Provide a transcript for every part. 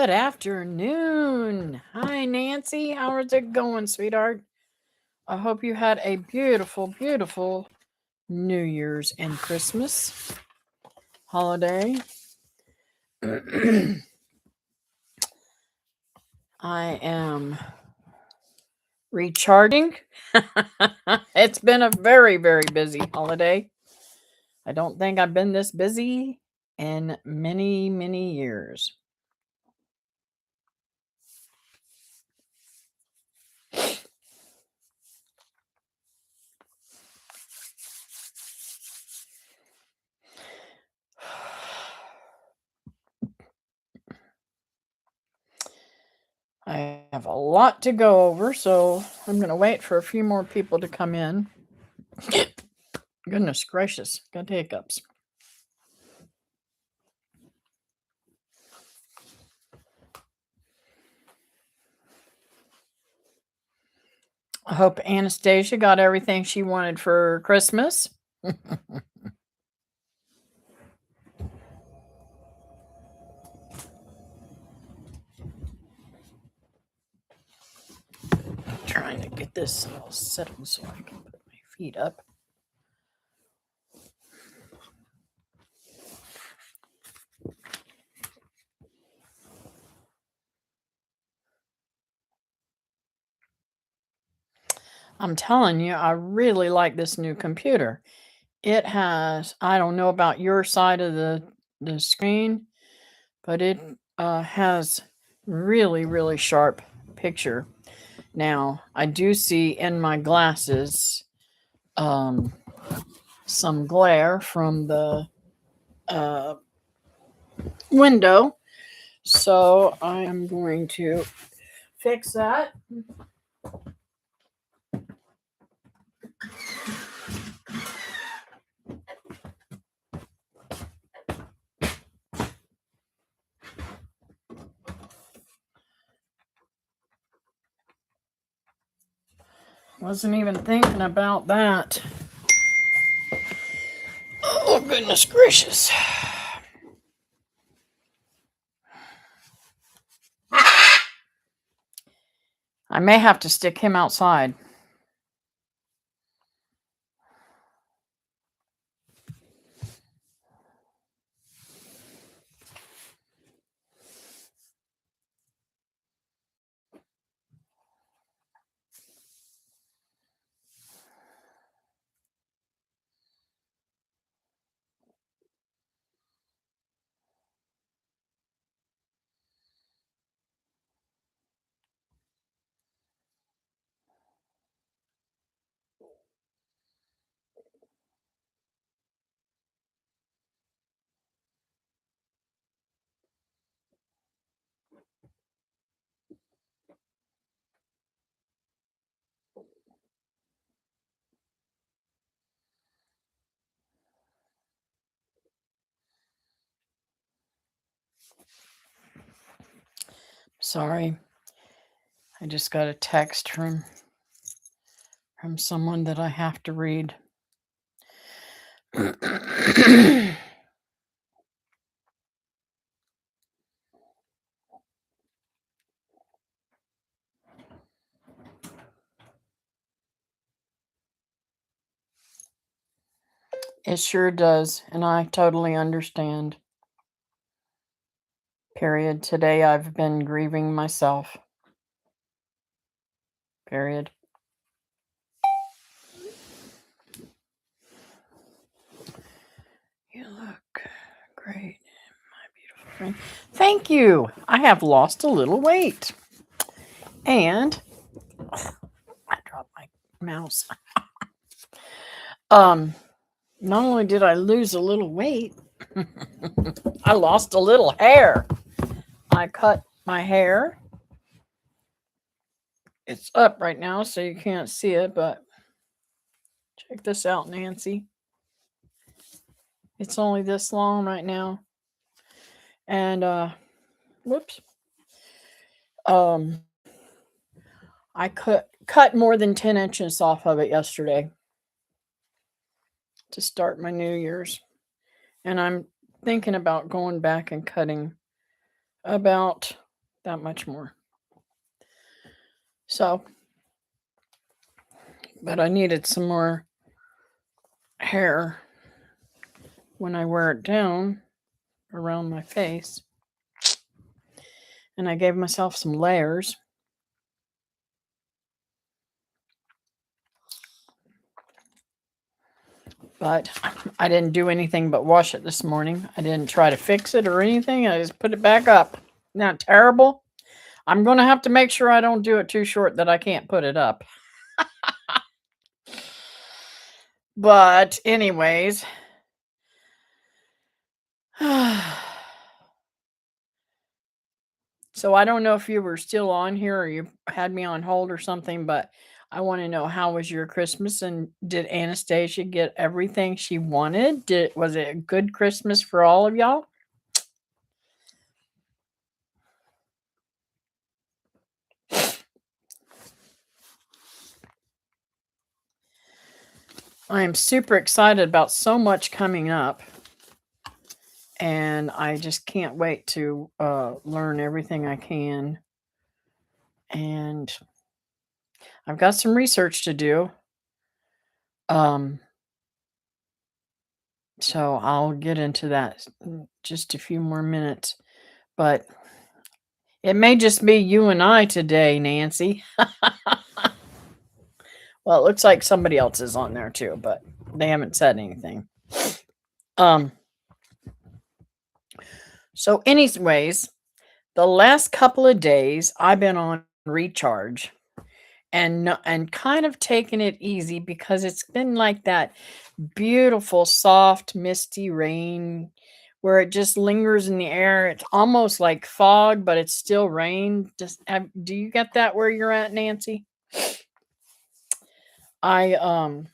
Good afternoon. Hi, Nancy. How is it going, sweetheart? I hope you had a beautiful, beautiful New Year's and Christmas holiday. I am recharging. It's been a very, very busy holiday. I don't think I've been this busy in many, many years. I have a lot to go over, so I'm going to wait for a few more people to come in. Goodness gracious, got hiccups. I hope Anastasia got everything she wanted for Christmas. Trying to get this all settled so I can put my feet up. I'm telling you, I really like this new computer. It has, I don't know about your side of the screen, but it has really, really sharp picture. Now, I do see in my glasses some glare from the window, so I am going to fix that. Wasn't even thinking about that. Oh, goodness gracious. I may have to stick him outside. Sorry. I just got a text from someone that I have to read. It sure does, and I totally understand. Period. Today I've been grieving myself. Period. You look great, my beautiful friend. Thank you. I have lost a little weight. And I dropped my mouse. Not only did I lose a little weight, I lost a little hair. I cut my hair. It's up right now, so you can't see it, but check this out, Nancy. It's only this long right now. And whoops. I cut more than 10 inches off of it yesterday to start my New Year's. And I'm thinking about going back and cutting about that much more. So, but I needed some more hair when I wear it down around my face. And I gave myself some layers. But I didn't do anything but wash it this morning. I didn't try to fix it or anything. I just put it back up. Not terrible. I'm going to have to make sure I don't do it too short that I can't put it up. But anyways, so I don't know if you were still on here or you had me on hold or something, but I want to know, how was your Christmas, and did Anastasia get everything she wanted? Was it a good Christmas for all of y'all? I am super excited about so much coming up, and I just can't wait to learn everything I can. And I've got some research to do. Um, so I'll get into that in just a few more minutes. But it may just be you and I today, Nancy. Well, it looks like somebody else is on there too, but they haven't said anything. Um, so anyways, the last couple of days I've been on recharge and kind of taking it easy because it's been like that beautiful, soft, misty rain where it just lingers in the air. It's almost like fog, but it's still rain. Do you get that where you're at, Nancy? I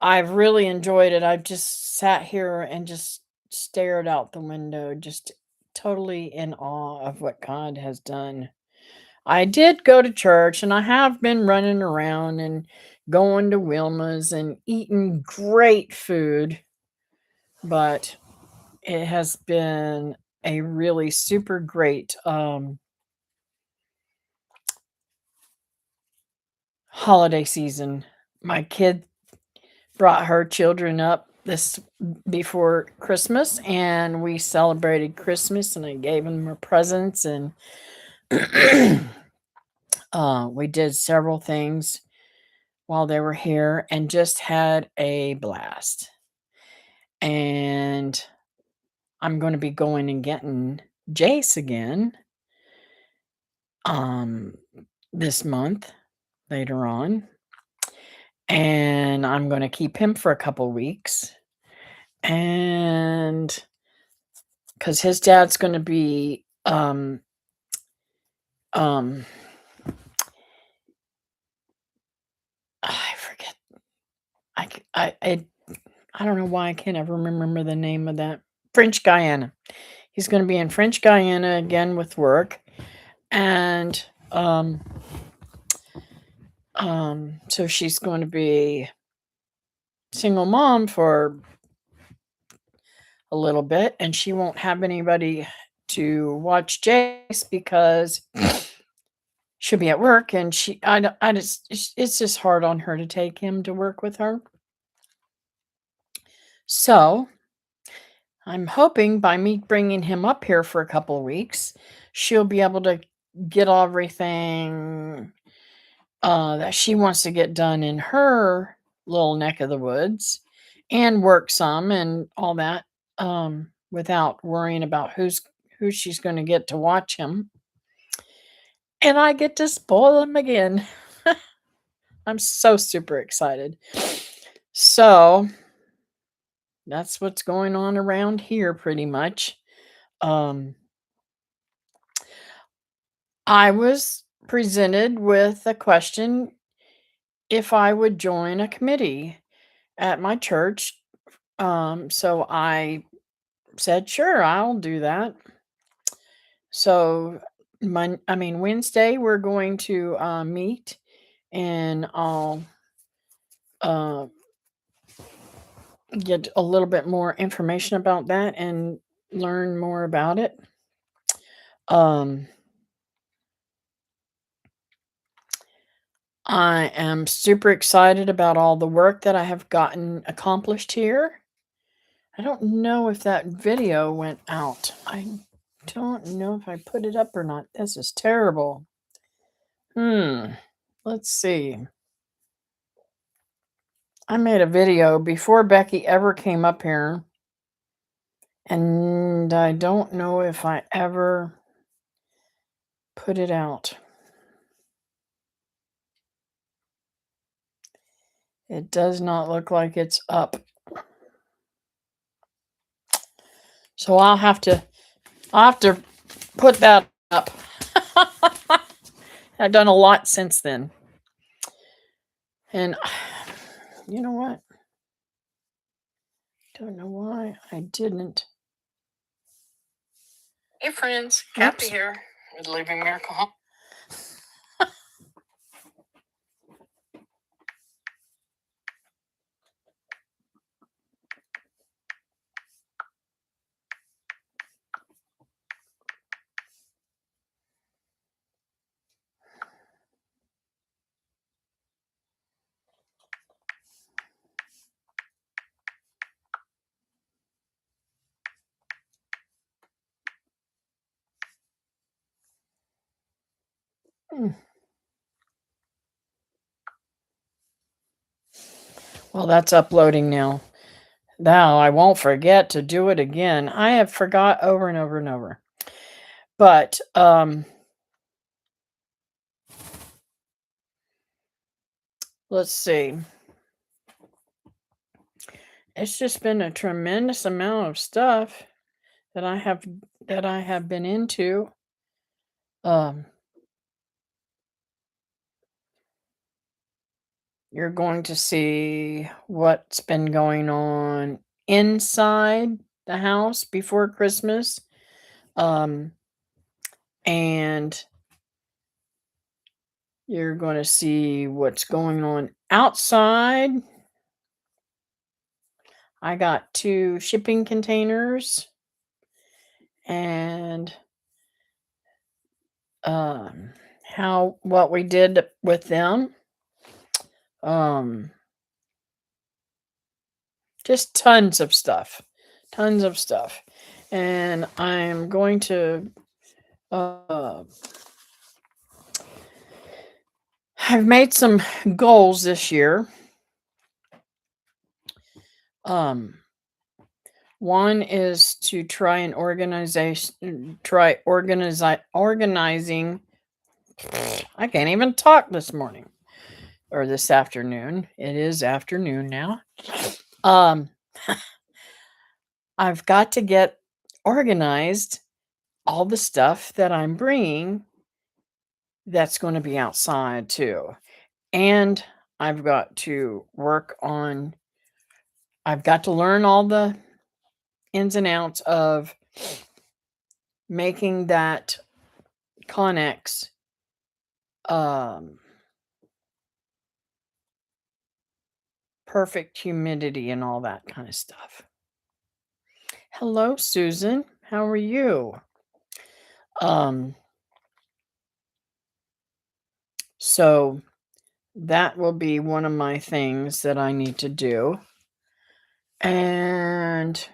I've really enjoyed it. I've just sat here and just stared out the window, just totally in awe of what God has done. I did go to church and I have been running around and going to Wilma's and eating great food, but it has been a really super great holiday season. My kid brought her children up this before Christmas, and we celebrated Christmas, and I gave them their presents, and we did several things while they were here and just had a blast. And I'm going to be going and getting Jace again um this month later on, and I'm going to keep him for a couple weeks, and because his dad's going to be um I forget. I don't know why I can't ever remember the name of that. French Guiana. He's going to be in French Guiana again with work, and so she's going to be single mom for a little bit, and she won't have anybody to watch Jace because she'll be at work, and I just it's just hard on her to take him to work with her. So I'm hoping by me bringing him up here for a couple weeks, she'll be able to get everything that she wants to get done in her little neck of the woods and work some and all that without worrying about who she's going to get to watch him. And I get to spoil him again. I'm so super excited. So that's what's going on around here pretty much. I was presented with a question if I would join a committee at my church. So I said, sure, I'll do that. So Wednesday we're going to meet, and I'll uh, get a little bit more information about that and learn more about it. Um, I am super excited about all the work that I have gotten accomplished here. I don't know if that video went out. I don't know if I put it up or not. This is terrible. Let's see. I made a video before Becky ever came up here, and I don't know if I ever put it out. It does not look like it's up. So I'll have to put that up. I've done a lot since then. And you know what? Don't know why I didn't. Hey friends, Kathy here with Living Miracle Home. Well, that's uploading now. Now I won't forget to do it again. I have forgot over and over and over. But let's see. It's just been a tremendous amount of stuff that I have been into. You're going to see what's been going on inside the house before Christmas. And you're going to see what's going on outside. I got 2 shipping containers and what we did with them. Just tons of stuff. And I'm going to I've made some goals this year. One is to try and organizing. I can't even talk this morning or this afternoon. It is afternoon now. I've got to get organized all the stuff that I'm bringing that's going to be outside too. And I've got to learn all the ins and outs of making that Connex perfect humidity and all that kind of stuff. Hello, Susan. How are you? So that will be one of my things that I need to do. And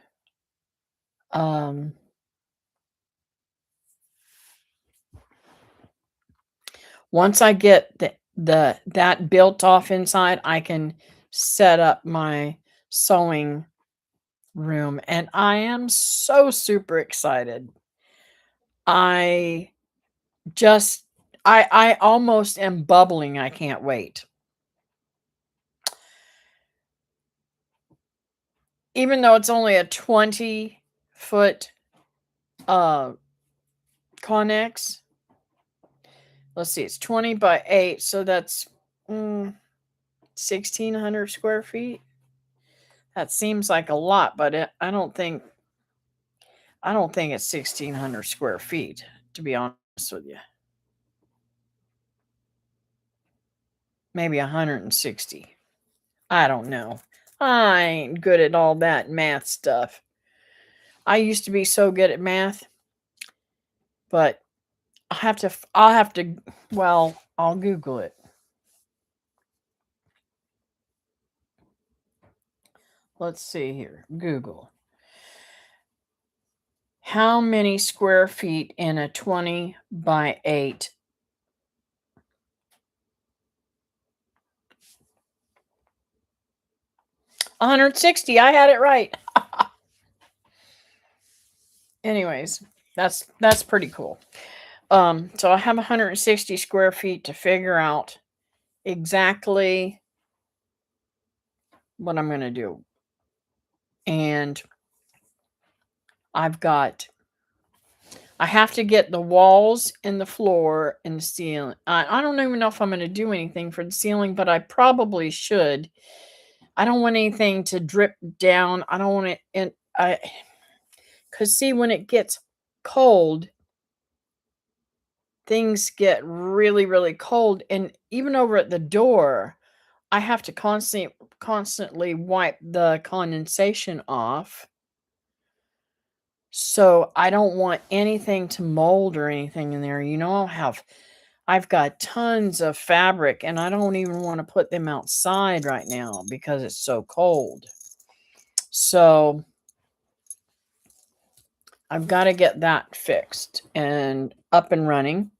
once I get that built off inside, I can set up my sewing room, and I am so super excited. I almost am bubbling. I can't wait. Even though it's only a 20-foot Connex. Let's see, it's 20 by 8, so that's 1,600 square feet. That seems like a lot, but I don't think it's 1,600 square feet, to be honest with you. Maybe 160. I don't know. I ain't good at all that math stuff. I used to be so good at math, but I'll have to, well, I'll Google it. Let's see here. Google. How many square feet in a 20 by 8? 160. I had it right. Anyways, that's pretty cool. So I have 160 square feet to figure out exactly what I'm going to do. And I have to get the walls and the floor and the ceiling. I don't even know if I'm going to do anything for the ceiling, but I probably should. I don't want anything to drip down. I don't want it, and because see, when it gets cold, things get really, really cold. And even over at the door, I have to constantly wipe the condensation off. So I don't want anything to mold or anything in there. I've got tons of fabric and I don't even want to put them outside right now because it's so cold. So I've got to get that fixed and up and running.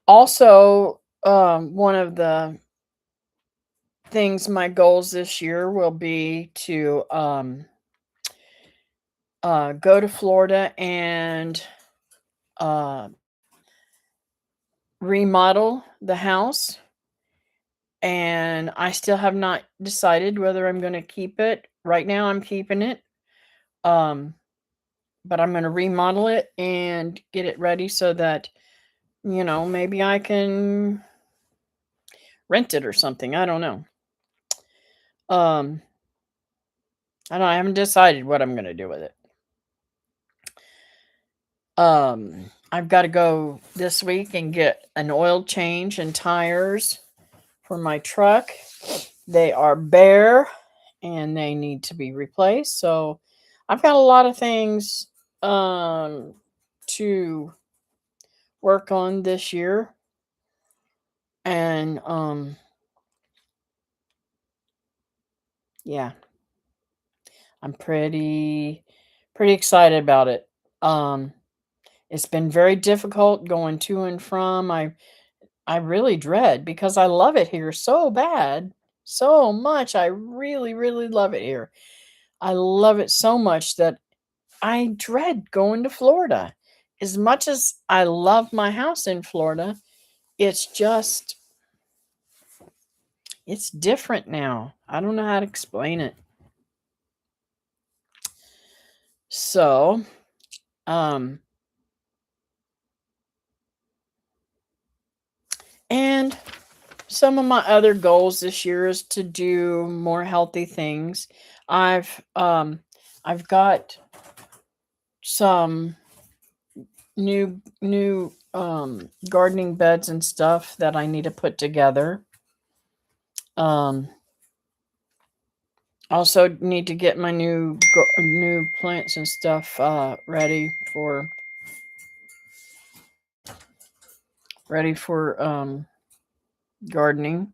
Also, one of the things, my goals this year will be to go to Florida and remodel the house. And I still have not decided whether I'm going to keep it. Right now, I'm keeping it. But I'm going to remodel it and get it ready so that, maybe I can rent it or something. I don't know. Um, I haven't decided what I'm going to do with it. I've got to go this week and get an oil change and tires for my truck. They are bare and they need to be replaced. So I've got a lot of things to work on this year. And yeah, I'm pretty excited about it. It's been very difficult going to and from. I really dread because I love it here so bad, so much. I really, really love it here. I love it so much that I dread going to Florida. As much as I love my house in Florida, it's just, it's different now. I don't know how to explain it. So, and some of my other goals this year is to do more healthy things. I've got some new gardening beds and stuff that I need to put together. Also need to get my new plants and stuff ready for gardening.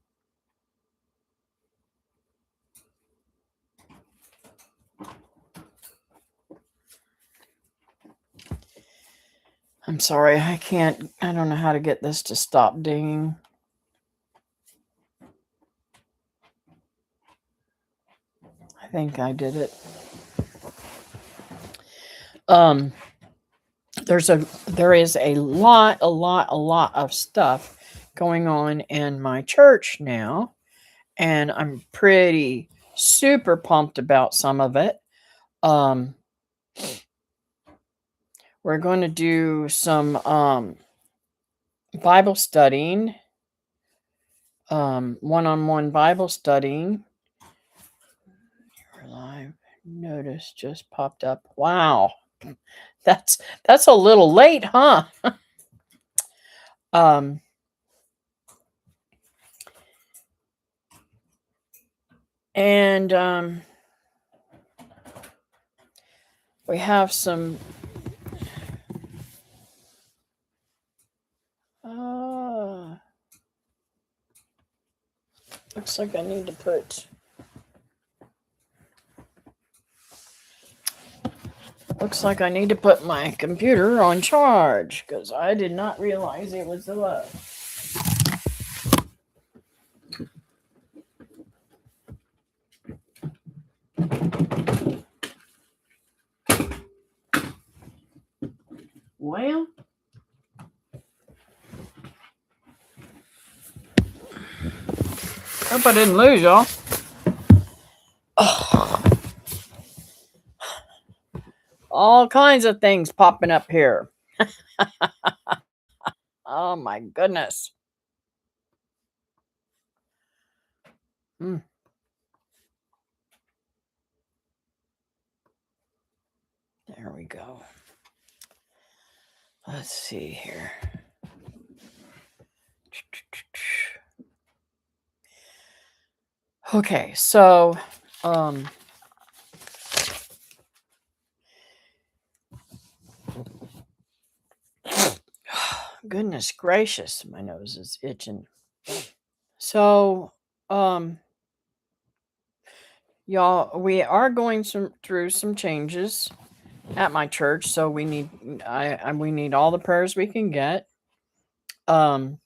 I'm sorry, I don't know how to get this to stop dinging. I think I did it. There is a lot of stuff going on in my church now, and I'm pretty super pumped about some of it. We're going to do some Bible studying, one-on-one Bible studying. Your live notice just popped up. Wow. That's a little late, huh? And We have some looks like I need to put my computer on charge because I did not realize it was low. Well, hope I didn't lose y'all. Oh, all kinds of things popping up here. Oh my goodness. Mm. There we go. Let's see here. Okay, so goodness gracious, my nose is itching. So y'all, we are going through some changes at my church, so we need we need all the prayers we can get. And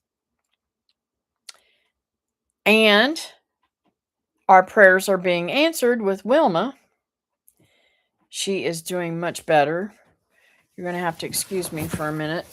our prayers are being answered with Wilma. She is doing much better. You're going to have to excuse me for a minute.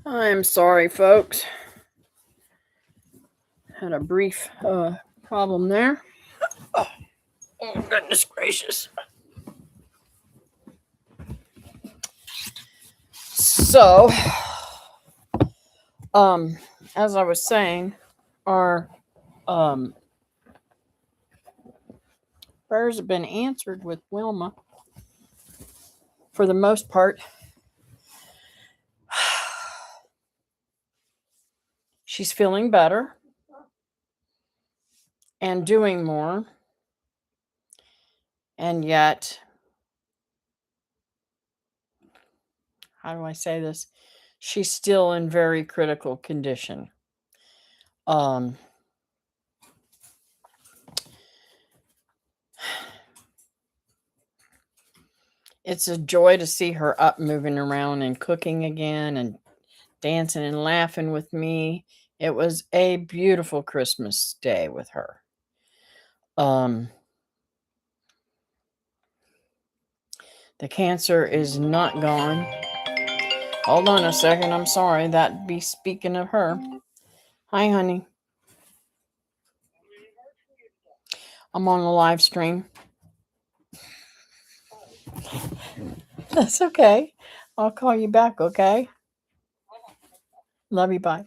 I'm sorry, folks. Had a brief problem there. Oh, goodness gracious. So, as I was saying, our prayers have been answered with Wilma for the most part. She's feeling better and doing more. And yet, how do I say this? She's still in very critical condition. It's a joy to see her up moving around and cooking again and dancing and laughing with me. It was a beautiful Christmas day with her. The cancer is not gone. Hold on a second. I'm sorry. That'd be speaking of her. Hi, honey. I'm on a live stream. That's okay. I'll call you back, okay? Love you, bye.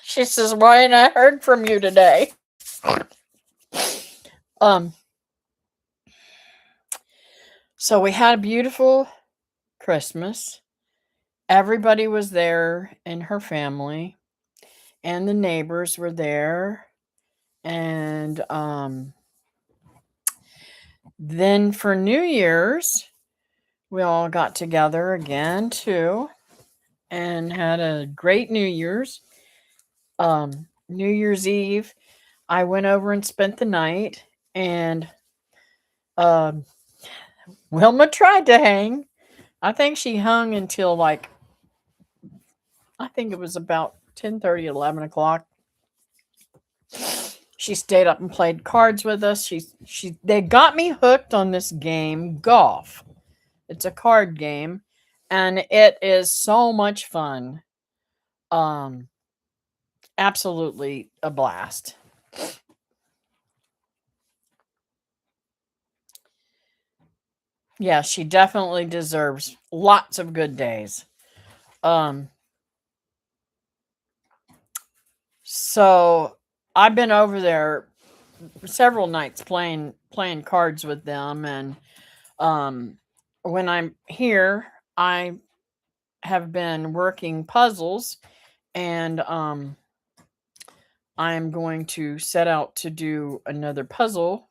She says, why ain't I heard from you today? So we had a beautiful Christmas. everybody was there in her family, and the neighbors were there. And then for New Year's, we all got together again too and had a great New Year's. New Year's Eve, I went over and spent the night, and um, Wilma tried to hang. I think she hung until like, I think it was about 10:30, 11 o'clock. She stayed up and played cards with us. They got me hooked on this game, golf. It's a card game, and it is so much fun. Um, Absolutely a blast. Yeah, she definitely deserves lots of good days. Um, so I've been over there several nights playing cards with them, and um, when I'm here, I have been working puzzles, and I'm going to set out to do another puzzle.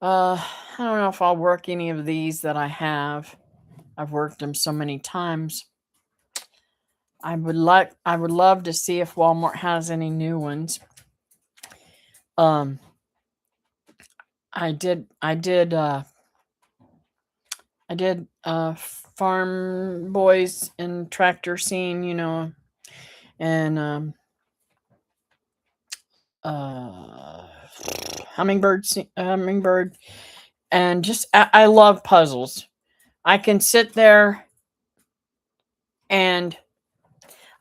I don't know if I'll work any of these that I have. I've worked them so many times. I would love to see if Walmart has any new ones. Um I did farm boys and tractor scene, and uh hummingbird, and just I love puzzles. I can sit there, and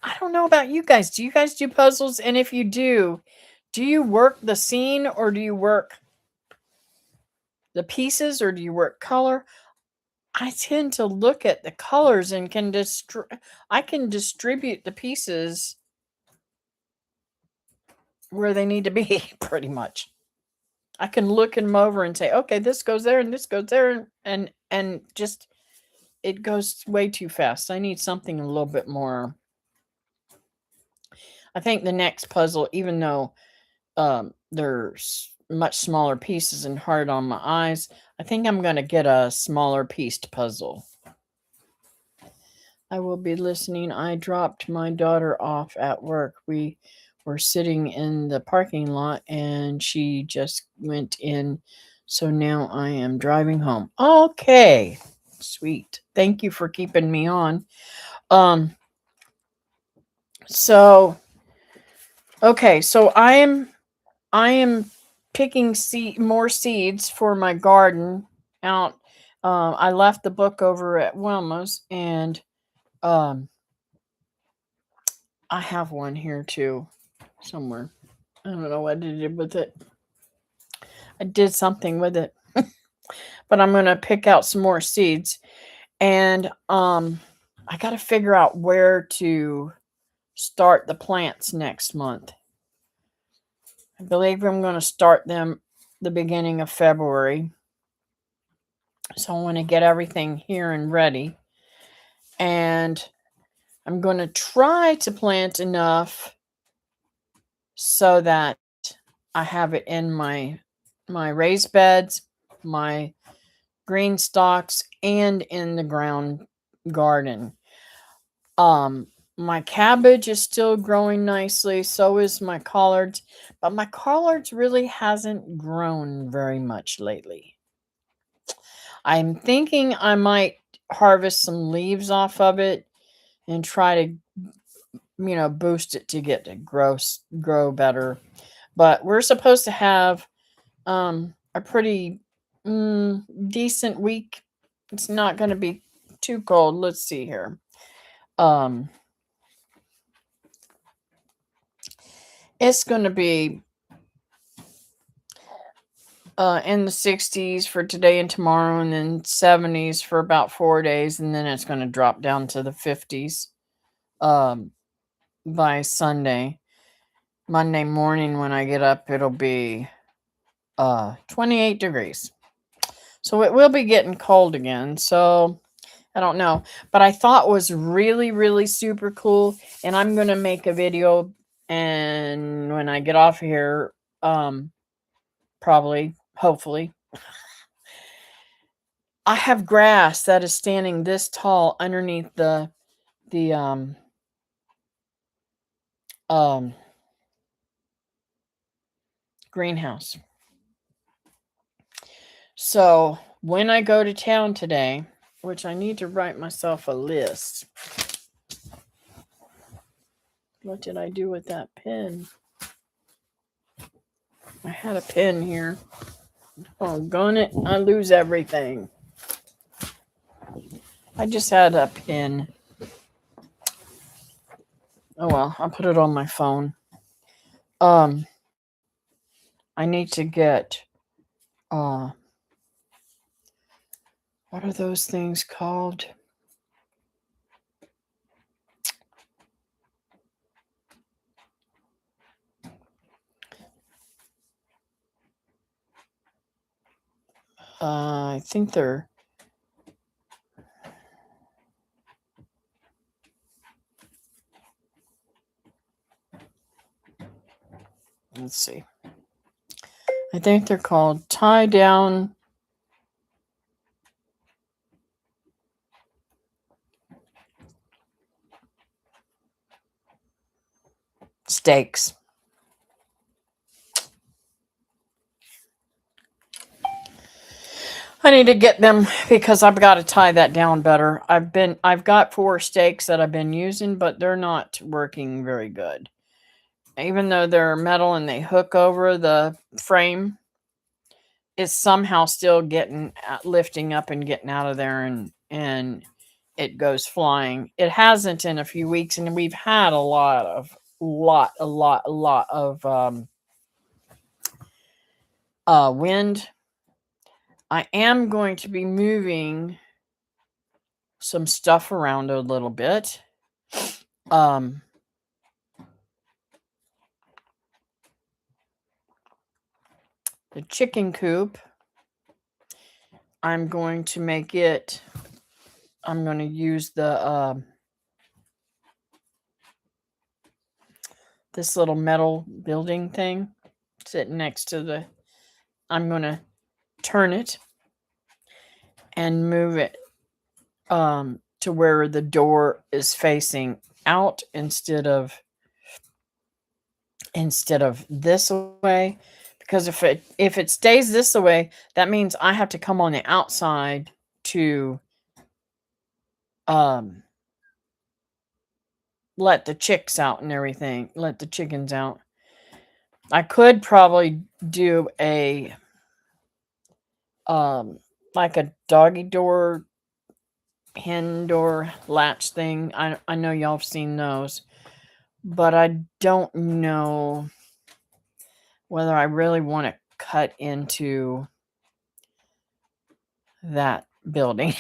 I don't know about you guys. Do you guys do puzzles? And if you do you work the scene, or do you work the pieces, or do you work color? I tend to look at the colors and I can distribute the pieces where they need to be pretty much. I can look them over and say, "Okay, this goes there and this goes there," and just it goes way too fast. I need something a little bit more. I think the next puzzle, even though there's much smaller pieces and hard on my eyes, I think I'm going to get a smaller pieced puzzle. I will be listening. I dropped my daughter off at work. We were sitting in the parking lot, and she just went in. So now I am driving home. Okay. Sweet. Thank you for keeping me on. Um so okay, so I am picking more seeds for my garden out. I left the book over at Wilma's, and um I have one here too, somewhere. I don't know what I did with it. I did something with it, but I'm gonna pick out some more seeds, and I got to figure out where to start the plants next month. I believe I'm going to start them the beginning of February, so I want to get everything here and ready, and I'm going to try to plant enough so that I have it in my raised beds, my green stalks, and in the ground garden. My cabbage is still growing nicely, so is my collards, but my collards really hasn't grown very much lately. I'm thinking I might harvest some leaves off of it and try to, boost it to get to grow better. But we're supposed to have a pretty decent week. It's not going to be too cold. Let's see here. Um, it's going to be in the 60s for today and tomorrow, and then 70s for about 4 days, and then it's going to drop down to the 50s um, by Sunday. Monday morning when I get up, it'll be 28 degrees. So it will be getting cold again. So I don't know, but I thought was really, really super cool. And I'm going to make a video. And when I get off here, probably, hopefully, I have grass that is standing this tall underneath the um greenhouse. So when I go to town today, which I need to write myself a list. What did I do with that pen? I had a pen here. Oh, gone it. I lose everything. I just had a pen. Oh well, I'll put it on my phone. I need to get what are those things called? I think they're let's see. I think they're called tie down stakes. I need to get them because I've got to tie that down better. I've got 4 stakes that I've been using, but they're not working very good. Even though they're metal and they hook over the frame, it's somehow still getting lifting up and getting out of there, and it goes flying. It hasn't in a few weeks, and we've had a lot of wind. I am going to be moving some stuff around a little bit. The chicken coop, I'm going to make it, I'm going to use the this little metal building thing sitting next to the, I'm going to turn it and move it to where the door is facing out instead of this way, because if it stays this way, that means I have to come on the outside to let the chicks out and everything, let the chickens out. I could probably do a like a doggy door, hen door latch thing. I know y'all have seen those, but I don't know whether I really want to cut into that building.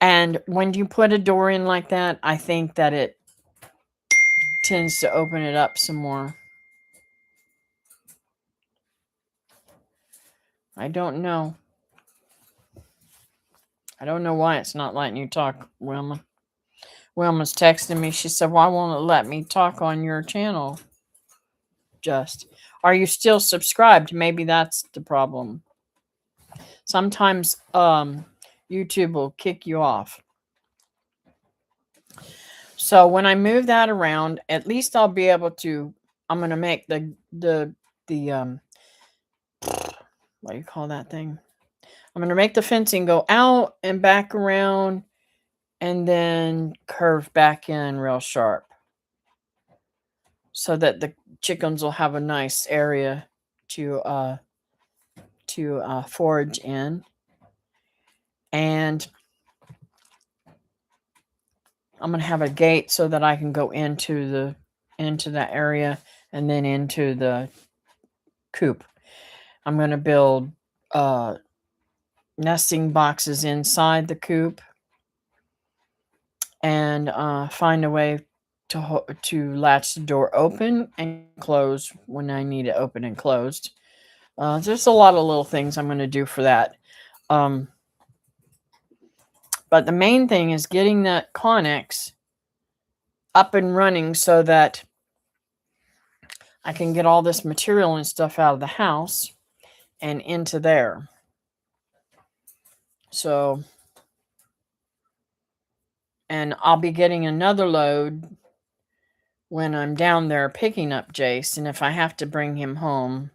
And when you put a door in like that, I think that it tends to open it up some more. I don't know. I don't know why it's not letting you talk, Wilma. Wilma's texting me. She said, why won't it let me talk on your channel? Just, are you still subscribed? Maybe that's the problem. Sometimes YouTube will kick you off. So when I move that around, at least I'll be able to, I'm going to make the what do you call that thing? I'm going to make the fencing go out and back around and then curve back in real sharp so that the chickens will have a nice area to forage in. And I'm going to have a gate so that I can go into that area and then into the coop. I'm going to build nesting boxes inside the coop and find a way to latch the door open and close when I need it open and closed. There's a lot of little things I'm going to do for that. But the main thing is getting that Connex up and running so that I can get all this material and stuff out of the house and into there. So, and I'll be getting another load when I'm down there picking up Jace. And if I have to bring him home,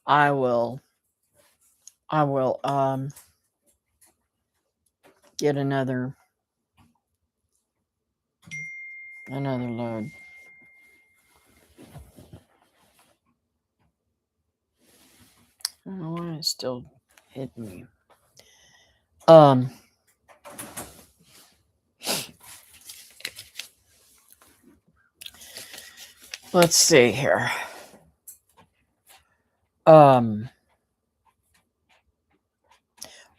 I will get another load. I don't know why it's still hitting me. Let's see here.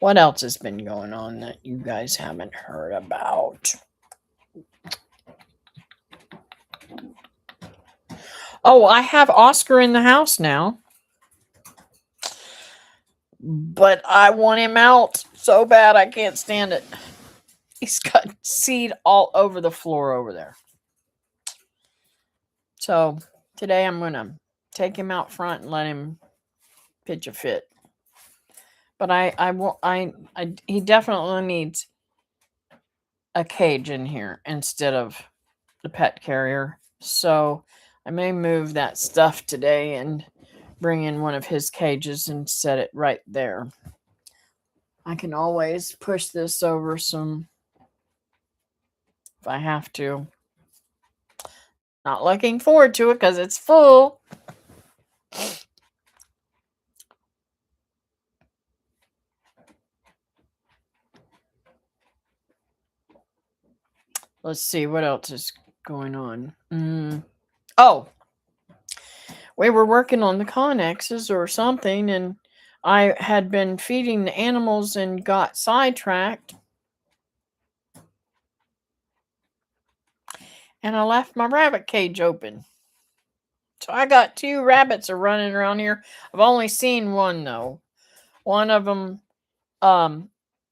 What else has been going on that you guys haven't heard about? Oh, I have Oscar in the house now. But I want him out so bad I can't stand it. He's got seed all over the floor over there. So today I'm going to take him out front and let him pitch a fit. But he definitely needs a cage in here instead of the pet carrier. So I may move that stuff today and bring in one of his cages and set it right there. I can always push this over some if I have to. Not looking forward to it because it's full. Let's see what else is going on. Oh, we were working on the Connexes or something, and I had been feeding the animals and got sidetracked. And I left my rabbit cage open. So I got 2 rabbits are running around here. I've only seen one though. One of them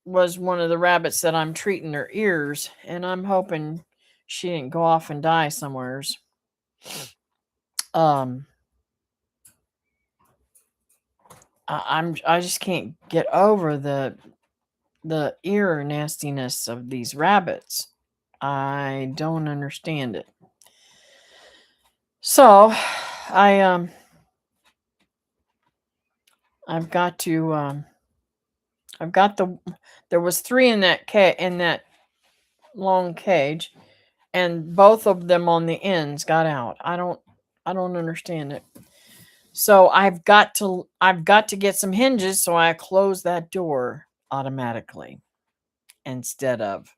was one of the rabbits that I'm treating her ears, and I'm hoping she didn't go off and die somewheres. I just can't get over the ear nastiness of these rabbits. I don't understand it. So I've got to there was 3 in that long cage, and both of them on the ends got out. I don't understand it. So I've got to get some hinges so I close that door automatically instead of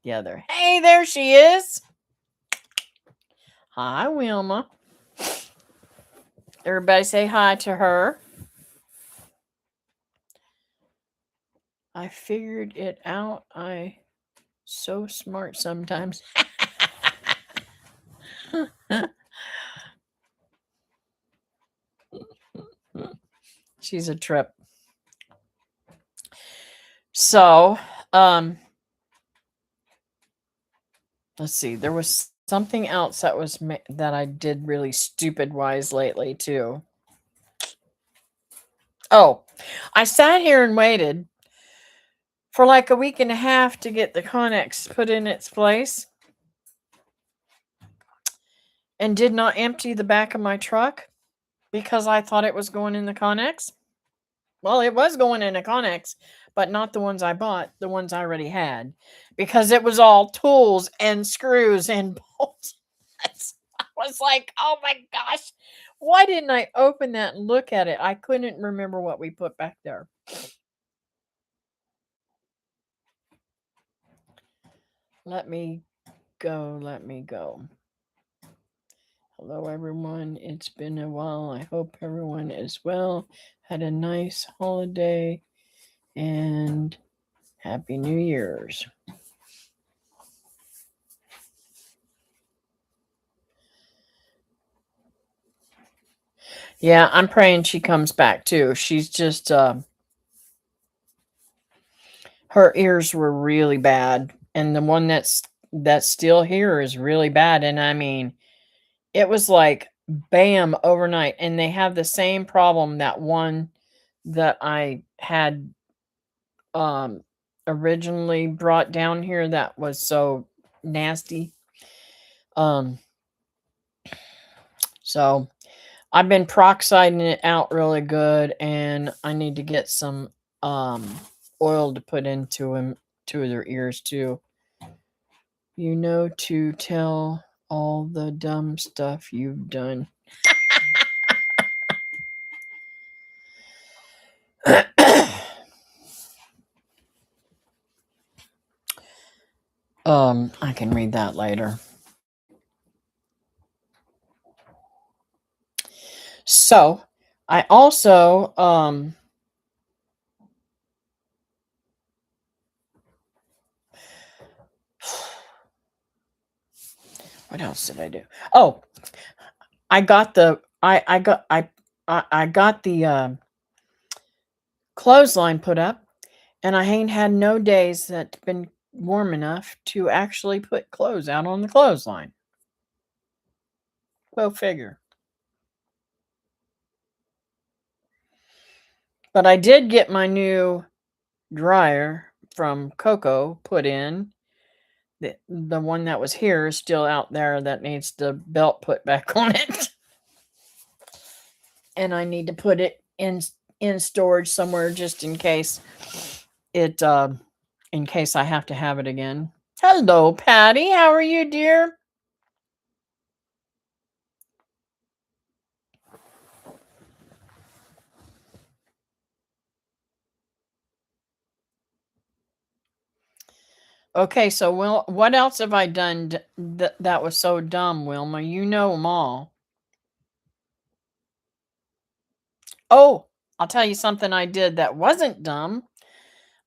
the other. Hey, there she is. Hi, Wilma. Everybody say hi to her. I figured it out. I so smart sometimes. She's a trip. So, let's see. There was something else that I did really stupid wise lately too. Oh, I sat here and waited for like a week and a half to get the Connex put in its place and did not empty the back of my truck because I thought it was going in the Connex. Well, it was going in a Connex, but not the ones I bought, the ones I already had, because it was all tools and screws and bolts. I was like, oh my gosh, why didn't I open that and look at it? I couldn't remember what we put back there. Let me go. Hello, everyone. It's been a while. I hope everyone is well. Had a nice holiday and Happy New Year's. Yeah, I'm praying she comes back too. She's just Her ears were really bad, and the one that's still here is really bad, and I mean, it was like bam overnight, and they have the same problem that one that I had originally brought down here that was so nasty. Um so I've been peroxiding it out really good, and I need to get some um oil to put into him to their ears too. You know, to tell all the dumb stuff you've done. I can read that later. So, I also what else did I do? Oh, I got the I got the clothesline put up, and I ain't had no days that's been warm enough to actually put clothes out on the clothesline. Go figure. But I did get my new dryer from Coco put in. The one that was here is still out there that needs the belt put back on it. And I need to put it in storage somewhere just in case it in case I have to have it again. Hello, Patty. How are you, dear? Okay, so what else have I done that was so dumb, Wilma? You know them all. Oh, I'll tell you something I did that wasn't dumb.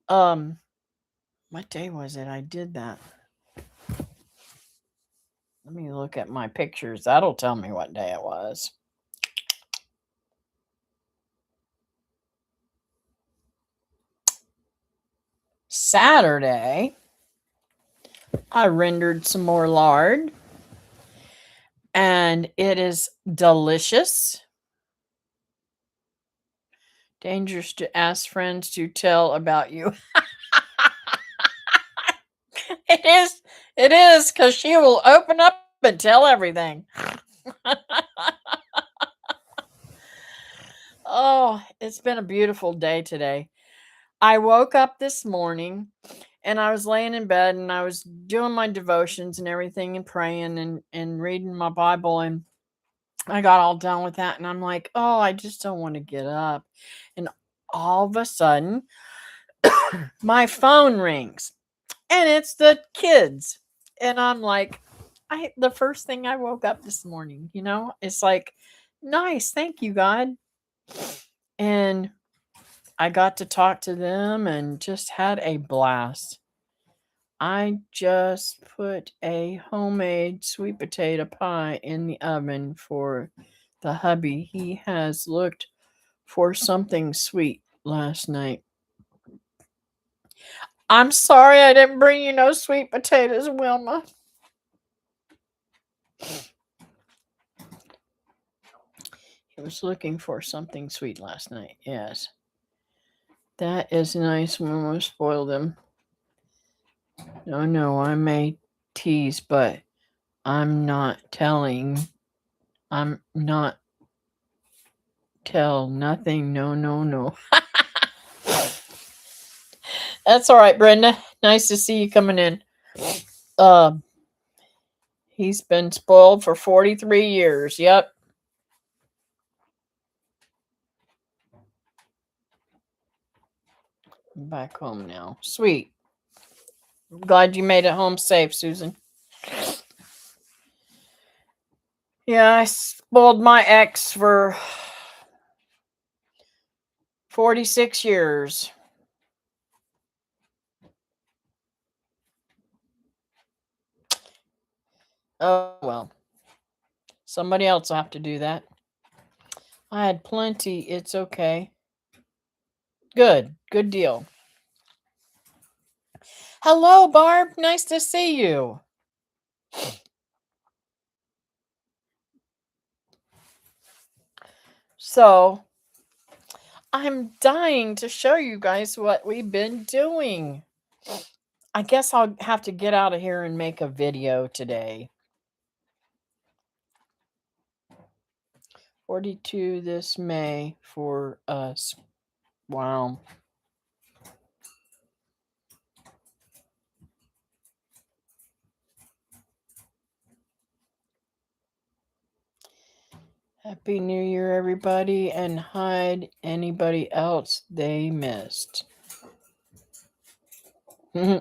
Um, what day was it I did that? Let me look at my pictures. That'll tell me what day it was. Saturday, I rendered some more lard, and it is delicious. Dangerous to ask friends to tell about you. It is, because she will open up and tell everything. Oh, it's been a beautiful day today. I woke up this morning, and I was laying in bed, and I was doing my devotions and everything, and praying and reading my Bible, and I got all done with that, and I'm like, oh, I just don't want to get up. And all of a sudden, my phone rings, and it's the kids. And I'm like, the first thing I woke up this morning, it's like, nice, thank you, God. And I got to talk to them and just had a blast. I just put a homemade sweet potato pie in the oven for the hubby. He has looked for something sweet last night. I'm sorry I didn't bring you no sweet potatoes, Wilma. He was looking for something sweet last night. Yes. That is nice. Wilma spoiled him. No, I may tease, but I'm not telling. I'm not tell nothing. No. That's all right, Brenda. Nice to see you coming in. He's been spoiled for 43 years. Yep. Back home now. Sweet. Glad you made it home safe, Susan. Yeah, I spoiled my ex for 46 years. Oh, well. Somebody else will have to do that. I had plenty. It's okay. Good deal. Hello, Barb. Nice to see you. So, I'm dying to show you guys what we've been doing. I guess I'll have to get out of here and make a video today. 42 this May for us. Wow. Happy New Year, everybody, and hide anybody else they missed. I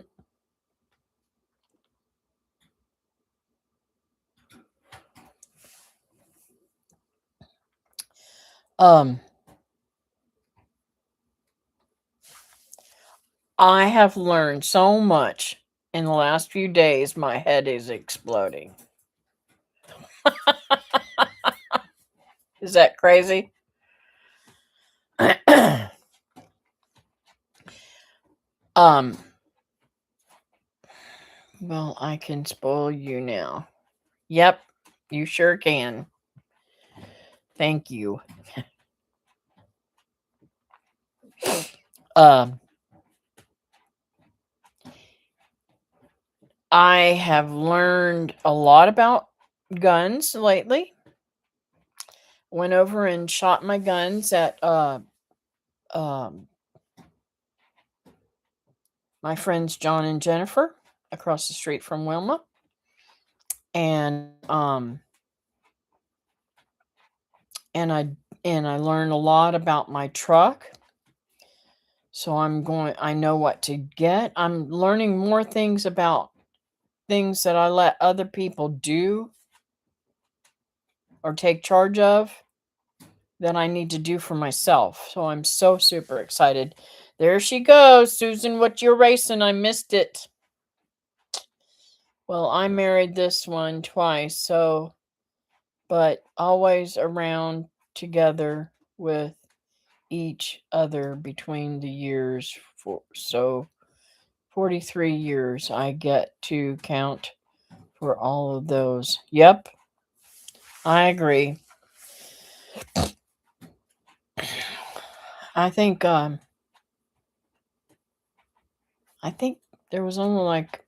have learned so much in the last few days. My head is exploding. Is that crazy? Well, I can spoil you now. Yep, you sure can. Thank you. I have learned a lot about guns lately. Went over and shot my guns at my friends John and Jennifer across the street from Wilma. And I learned a lot about my truck. So I know what to get. I'm learning more things about things that I let other people do or take charge of that I need to do for myself. So I'm so super excited. There she goes. Susan, what you're racing? I missed it. Well, I married this one twice, but always around together with each other between the years. So 43 years I get to count for all of those. Yep, I agree. I think there was only like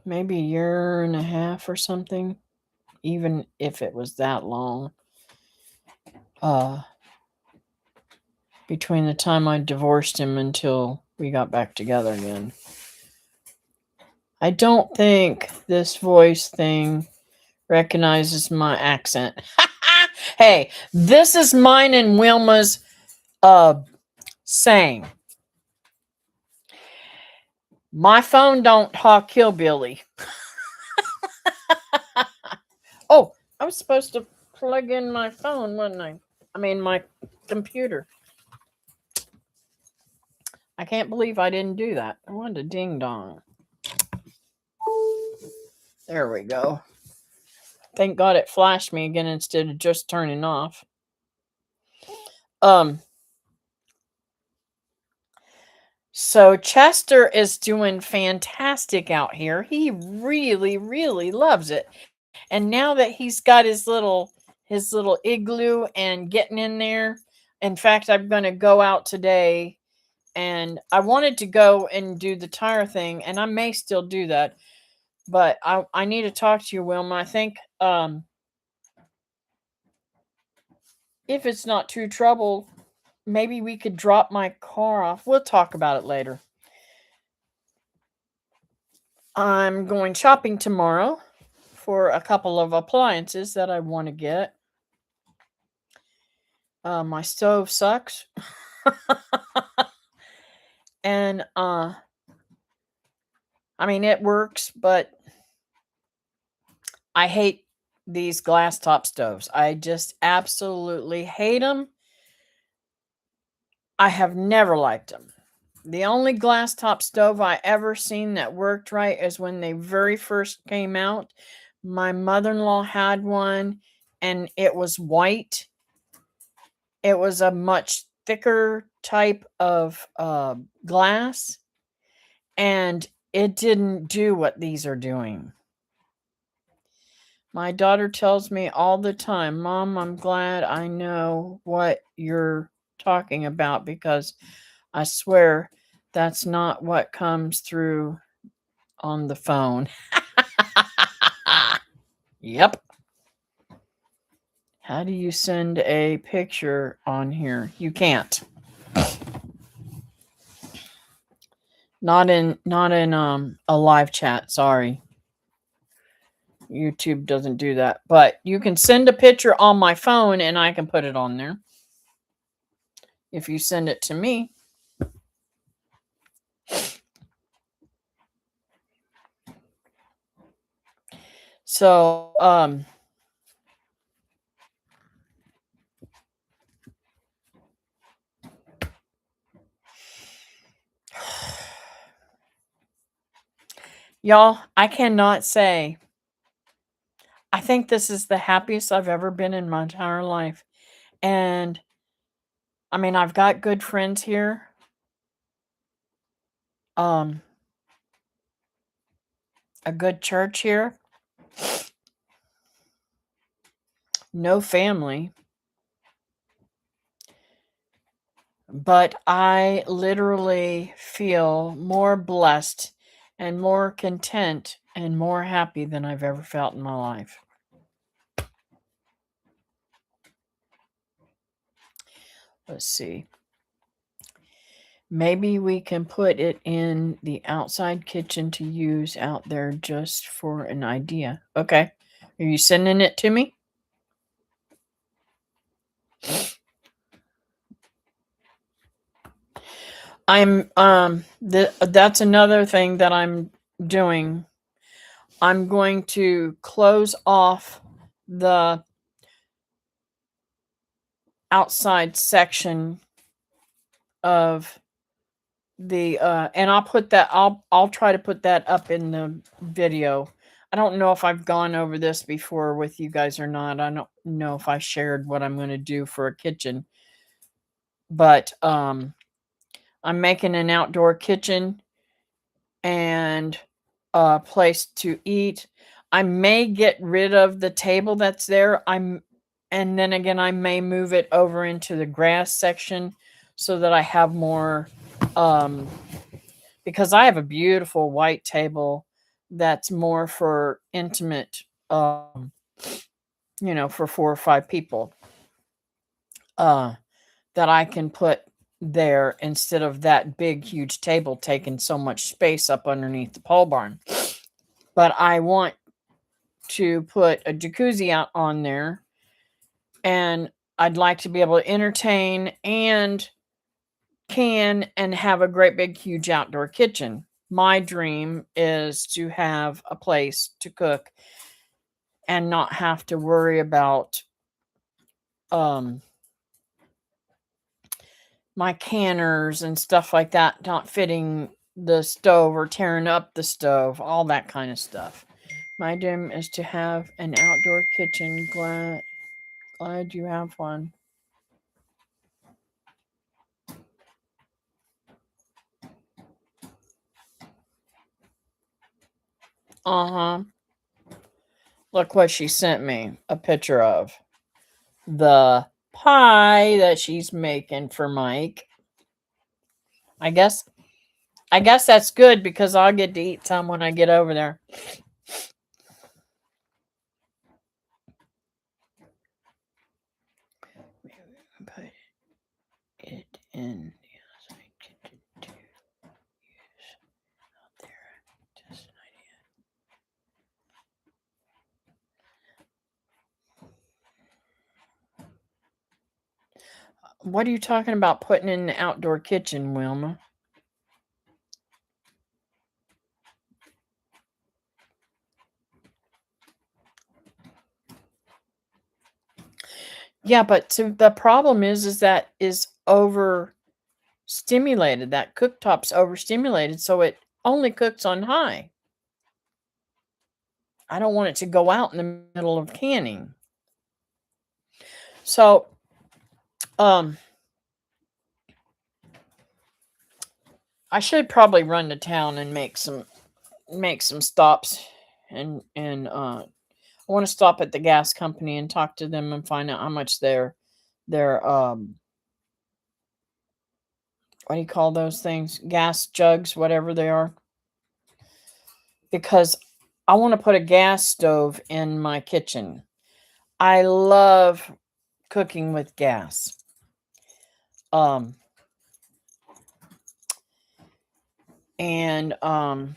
maybe a year and a half or something, even if it was that long, between the time I divorced him until we got back together again. I don't think this voice thing recognizes my accent. Hey, this is mine and Wilma's saying. My phone don't talk hillbilly. Oh, I was supposed to plug in my phone, wasn't I? I mean, my computer. I can't believe I didn't do that. I wanted a ding dong. There we go. Thank God it flashed me again instead of just turning off. So Chester is doing fantastic out here. He really, really loves it. And now that he's got his little igloo and getting in there, in fact, I'm going to go out today, and I wanted to go and do the tire thing, and I may still do that, but I need to talk to you, Wilma. I think if it's not too trouble, maybe we could drop my car off. We'll talk about it later. I'm going shopping tomorrow for a couple of appliances that I want to get. My stove sucks. And I mean, it works, but I hate these glass top stoves. I just absolutely hate them. I have never liked them. The only glass top stove I ever seen that worked right is when they very first came out. My mother-in-law had one, and it was white. It was a much thicker type of glass, and it didn't do what these are doing. My daughter tells me all the time, Mom, I'm glad I know what you're talking about because I swear that's not what comes through on the phone. Yep. How do you send a picture on here? You can't. Not in a live chat, sorry. YouTube doesn't do that. But you can send a picture on my phone and I can put it on there. If you send it to me. So, y'all, I cannot say. I think this is the happiest I've ever been in my entire life. And I mean, I've got good friends here. A good church here. No family. But I literally feel more blessed and more content and more happy than I've ever felt in my life. Let's see. Maybe we can put it in the outside kitchen to use out there just for an idea. Okay. Are you sending it to me? That's another thing that I'm doing. I'm going to close off the outside section of the and I'll try to put that up in the video. I don't know if I've gone over this before with you guys or not. I don't know if I shared what I'm going to do for a kitchen. But I'm making an outdoor kitchen and a place to eat. I may get rid of the table that's there. And then again, I may move it over into the grass section so that I have more, because I have a beautiful white table that's more for intimate, for 4 or 5 people, that I can put there instead of that big, huge table taking so much space up underneath the pole barn. But I want to put a jacuzzi out on there, and I'd like to be able to entertain and have a great big huge outdoor kitchen. My dream is to have a place to cook and not have to worry about my canners and stuff like that not fitting the stove or tearing up the stove, all that kind of stuff. My dream is to have an outdoor kitchen. Glad you have one. Uh-huh. Look what she sent me a picture of. The pie that she's making for Mike. I guess that's good because I'll get to eat some when I get over there. Put it in the outside kitchen to use out there. Just an idea. What are you talking about putting in the outdoor kitchen, Wilma? Yeah, but so the problem is that is overstimulated. That cooktop's overstimulated, so it only cooks on high. I don't want it to go out in the middle of canning. So, I should probably run to town and make some stops, and I want to stop at the gas company and talk to them and find out how much their what do you call those things? Gas jugs, whatever they are. Because I want to put a gas stove in my kitchen. I love cooking with gas. Um and I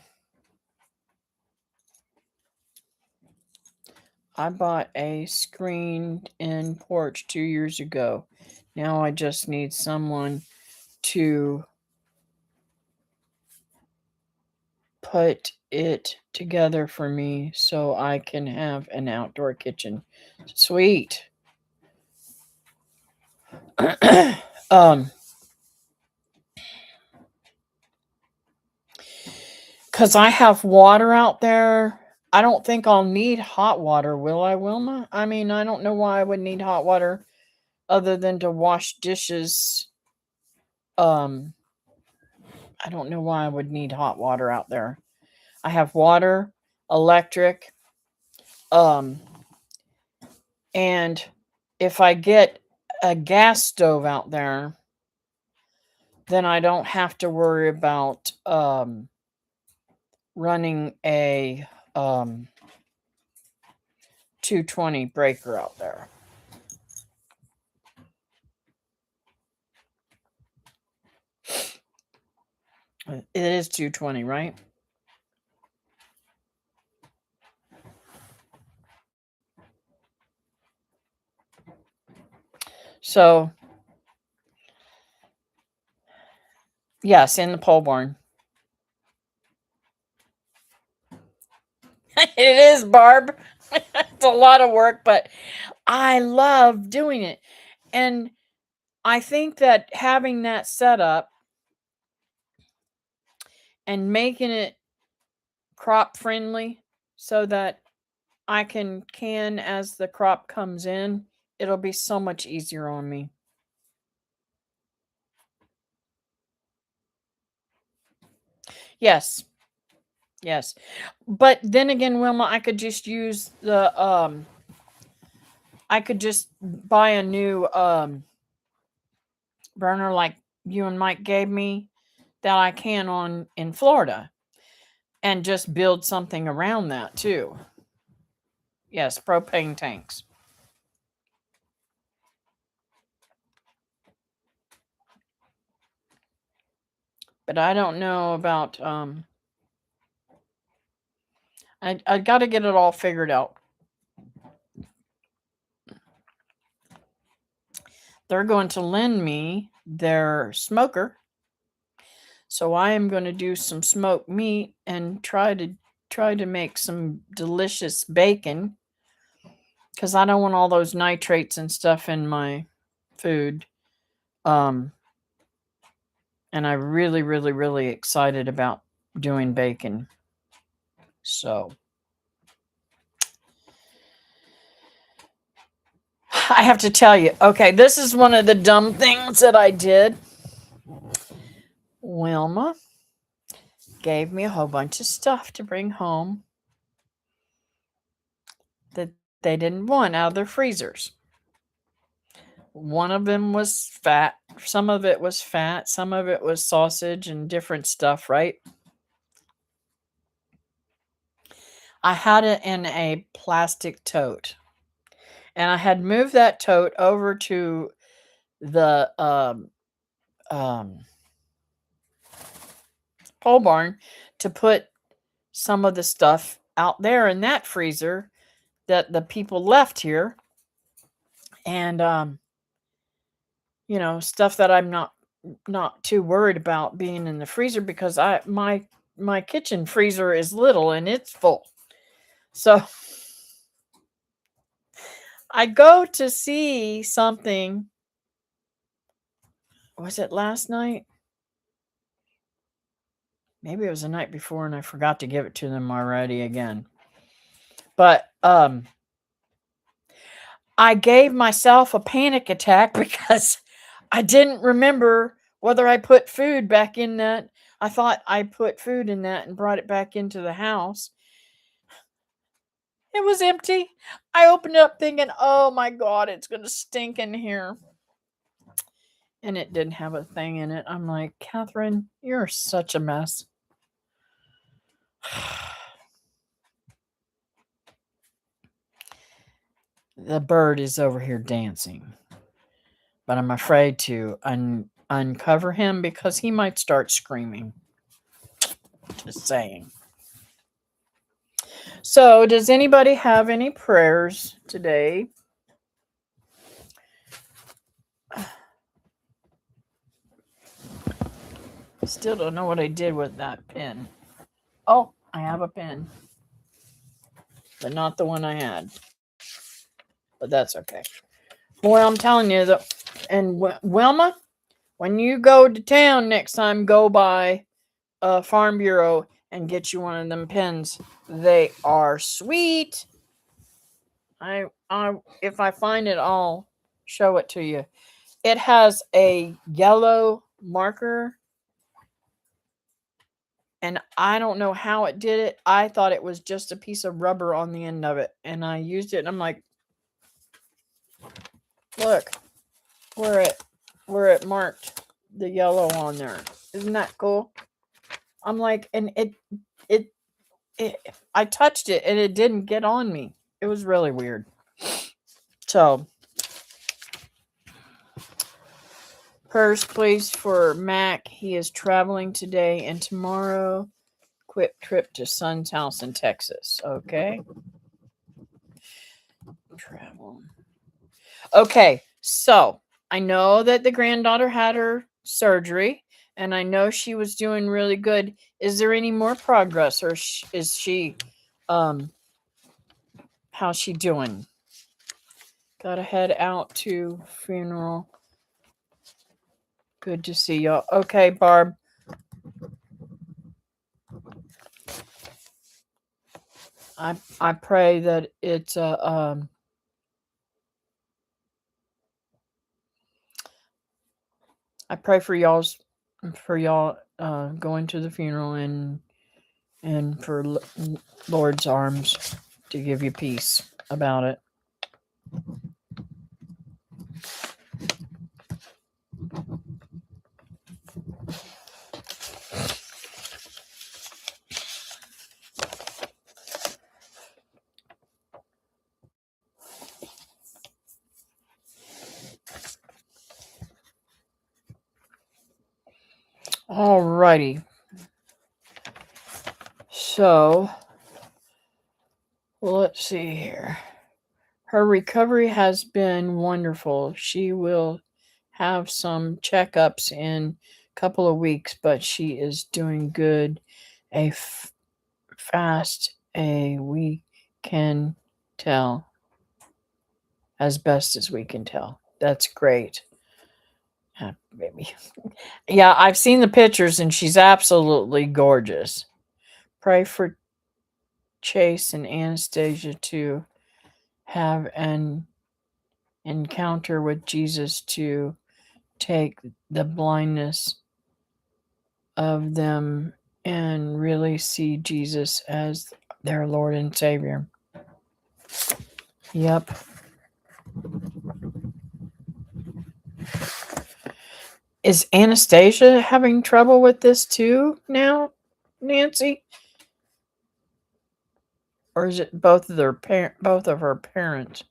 bought a screened-in porch 2 years ago. Now I just need someone to put it together for me so I can have an outdoor kitchen. Sweet. um, because I have water out there. I don't think I'll need hot water, will I, Wilma? I mean, I don't know why I would need hot water other than to wash dishes. Um, I don't know why I would need hot water out there. I have water, electric, um, and if I get a gas stove out there, then I don't have to worry about running a 220 breaker out there. It is 220, right? So, yes, in the pole barn. It is, Barb. It's a lot of work, but I love doing it. And I think that having that set up and making it crop friendly so that I can as the crop comes in, it'll be so much easier on me. Yes. Yes. But then again, Wilma, I could just use I could just buy a new burner like you and Mike gave me that I can on in Florida and just build something around that too. Yes, propane tanks. But I don't know about I got to get it all figured out. They're going to lend me their smoker. So I am going to do some smoked meat and try to make some delicious bacon cuz I don't want all those nitrates and stuff in my food. Um and I really excited about doing bacon. So I have to tell you, okay, this is one of the dumb things that I did. Wilma gave me a whole bunch of stuff to bring home that they didn't want out of their freezers. One of them was fat, some of it was fat, some of it was sausage and different stuff, right? I had it in a plastic tote. And I had moved that tote over to the pole barn to put some of the stuff out there in that freezer that the people left here. And stuff that I'm not too worried about being in the freezer because my kitchen freezer is little and it's full. So I go to see something. Was it last night? Maybe it was the night before and I forgot to give it to them already again. But I gave myself a panic attack because I didn't remember whether I put food back in that I thought I put food in that and brought it back into the house. It was empty. I opened it up thinking, oh my God, it's going to stink in here. And it didn't have a thing in it. I'm like, Catherine, you're such a mess. The bird is over here dancing. But I'm afraid to uncover him because he might start screaming. Just saying. So, does anybody have any prayers today? Still don't know what I did with that pen. Oh, I have a pen. But not the one I had. But that's okay. Well, I'm telling you, and Wilma, when you go to town next time, go by Farm Bureau and get you one of them pens. They are sweet. If I find it, I'll show it to you. It has a yellow marker, and I don't know how it did it. I thought it was just a piece of rubber on the end of it, and I used it, and I'm like, look where it marked the yellow on there. Isn't that cool? I'm like, and it I touched it and it didn't get on me. It was really weird. So, prayers, please, for Mac. He is traveling today and tomorrow. Quick trip to Son's house in Texas. Okay. Travel. Okay, so I know that the granddaughter had her surgery, and I know she was doing really good. Is there any more progress, or is she, how's she doing? Gotta head out to funeral. Good to see y'all. Okay, Barb. I pray that it's I pray for y'all going to the funeral and for Lord's arms to give you peace about it. Alrighty. So, let's see here. Her recovery has been wonderful. She will have some checkups in a couple of weeks, but she is doing good. We can tell, as best as we can tell. That's great. Baby. Yeah, I've seen the pictures and she's absolutely gorgeous. Pray for Chase and Anastasia to have an encounter with Jesus to take the blindness of them and really see Jesus as their Lord and Savior. Yep. Is Anastasia having trouble with this too now, Nancy? Or is it both of her parents?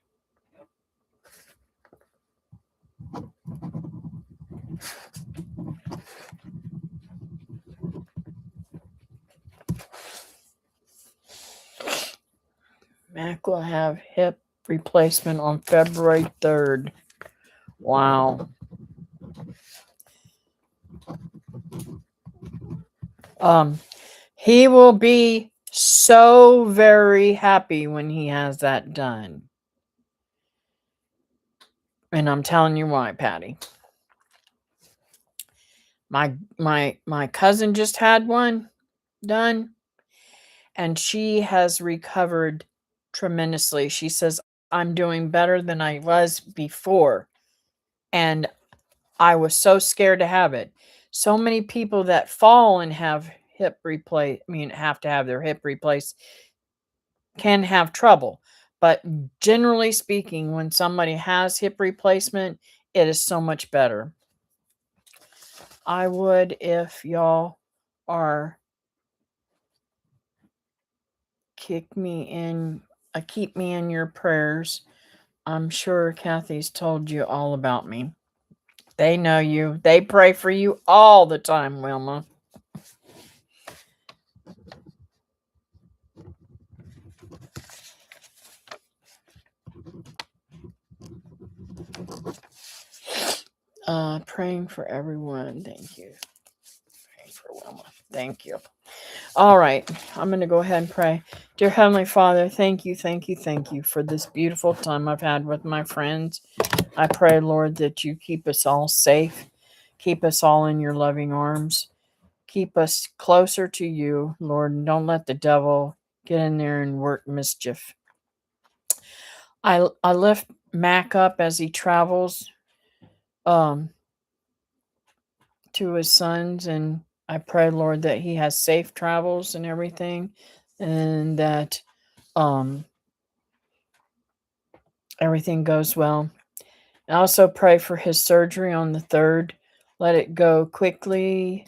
Mac will have hip replacement on February 3rd. Wow. He will be so very happy when he has that done. And I'm telling you why, Patty. My cousin just had one done, and she has recovered tremendously. She says, I'm doing better than I was before. And I was so scared to have it. So many people that fall and have have to have their hip replaced can have trouble. But generally speaking, when somebody has hip replacement, it is so much better. I would, if y'all are keep me in your prayers. I'm sure Kathy's told you all about me. They know you. They pray for you all the time, Wilma. Praying for everyone. Thank you. Praying for Wilma. Thank you. All right. I'm going to go ahead and pray. Dear Heavenly Father, thank you, thank you, thank you for this beautiful time I've had with my friends. I pray, Lord, that you keep us all safe. Keep us all in your loving arms. Keep us closer to you, Lord, and don't let the devil get in there and work mischief. I lift Mac up as he travels um, to his sons, and I pray, Lord, that he has safe travels and everything, and that um, everything goes well. I also pray for his surgery on the 3rd. Let it go quickly,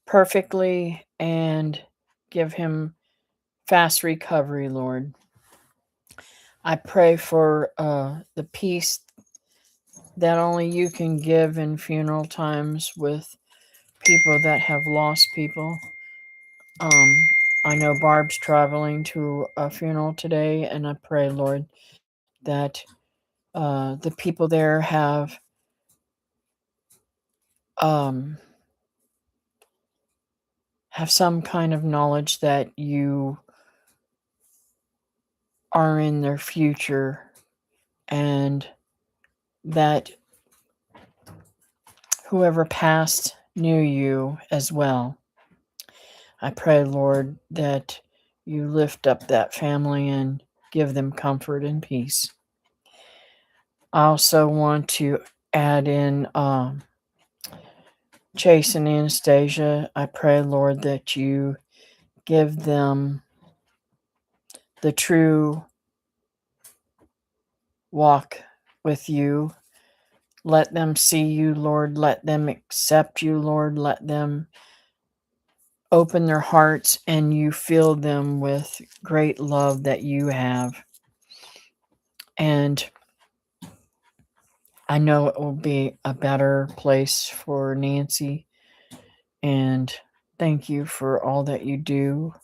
perfectly, and give him fast recovery, Lord. I pray for the peace that only you can give in funeral times with people that have lost people. I know Barb's traveling to a funeral today, and I pray, Lord, that the people there um, have some kind of knowledge that you are in their future, and that whoever passed knew you as well. I pray, Lord, that you lift up that family and give them comfort and peace. I also want to add in Chase and Anastasia. I pray, Lord, that you give them the true walk with you. Let them see you, Lord. Let them accept you, Lord. Let them open their hearts and you fill them with great love that you have. And I know it will be a better place for Nancy. And thank you for all that you do.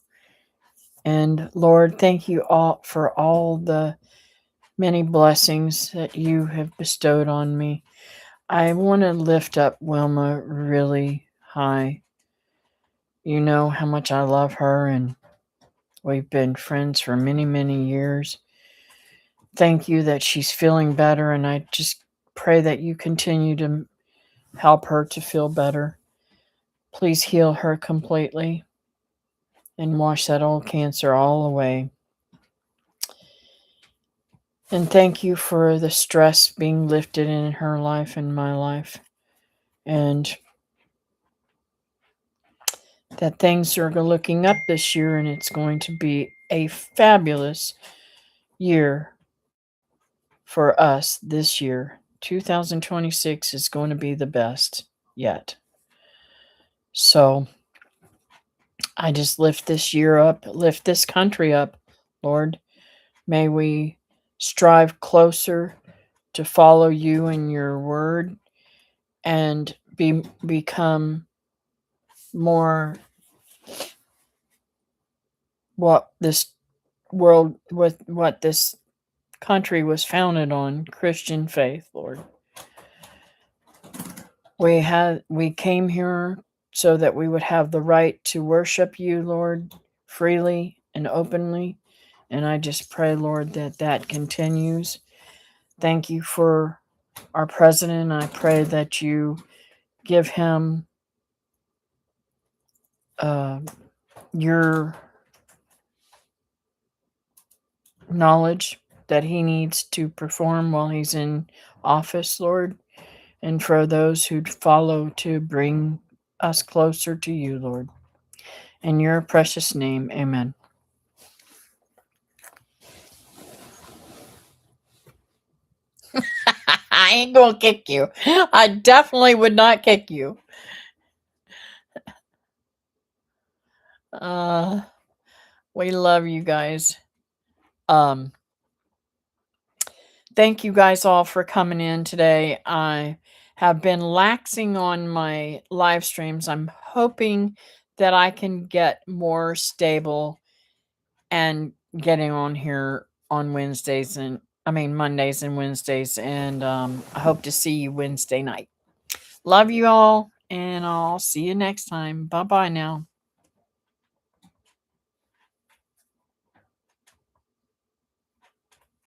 And Lord, thank you all for all the many blessings that you have bestowed on me. I want to lift up Wilma really high. You know how much I love her, and we've been friends for many, many years. Thank you that she's feeling better, and I just pray that you continue to help her to feel better. Please heal her completely and wash that old cancer all away. And thank you for the stress being lifted in her life and my life. And that things are looking up this year, and it's going to be a fabulous year for us this year. 2026 is going to be the best yet. So I just lift this year up, lift this country up, Lord. May we strive closer to follow you and your word and become more what this world, what this country was founded on, Christian faith, Lord. We came here so that we would have the right to worship you, Lord, freely and openly. And I just pray, Lord, that that continues. Thank you for our president. I pray that you give him your knowledge that he needs to perform while he's in office, Lord. And for those who follow to bring us closer to you, Lord. In your precious name, amen. I ain't gonna kick you. I definitely would not kick you. Uh, we love you guys. Um, thank you guys all for coming in today. I have been laxing on my live streams. I'm hoping that I can get more stable and getting on here on Wednesdays and Mondays and Wednesdays. And I hope to see you Wednesday night. Love you all, and I'll see you next time. Bye bye now.